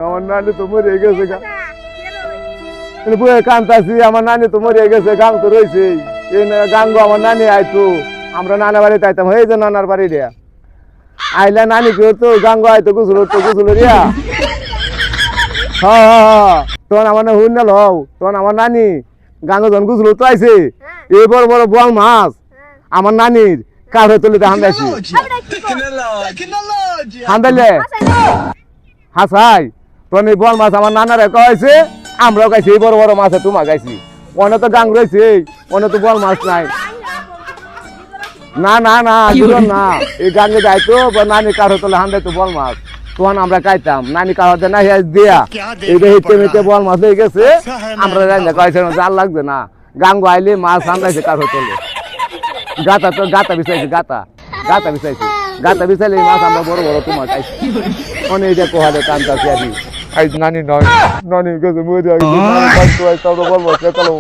আমার নানি তো মরে গেছে কান্তাছি, আমার নানি তো মরে গেছে, গাং তো রয়েছে গাঙ্গ আমার নানি আইতো, আমরা নানা বাড়িতে আইতাম, হয়ে যে নানার বাড়ি রিয়া আইলা নানি কি হতো, গাঙ্গ আইতো গুছল রিয়া তখন আমার না হুন হও, তখন আমার নানি গাঙ্গ যখন গুছল তো আইছে এই বড় বড় বল মাছ আমার নানির কাঠে তুলিতে হান্দাইছি, হান্দাইলে হাসাই তখন এই বল মাছ আমার নানারে কয়েছে, আমরাও গাইছি এই বড় বড় মাছ তোমার গাইছি, অনে তো গাং রয়েছে, অনে তো বল মাছ নাই। না না না দুজন না, এই গাঙ্গে যাইতো নানি কাঠে তুলে হান্দাইতো বল মাছ, তখন আমরা খাইতাম, নানি কাঠে না দিয়া এইটা হিতে মিতে বল মাছ হয়ে গেছে, আমরা রান্না কয়েছে জাল লাগবে না, গাঙ্গ আইলে মাছ হান্দাইছে কাঠে তোলে, গাতা বিছাইছে, গাতা বিছাইলে মাছ আমরা বড় বড় তোমার খাইছি, অনেক এইটা কোহালে কান্তাছি আর নানি নয়, নানি গেছে মরে বল মাছ চলো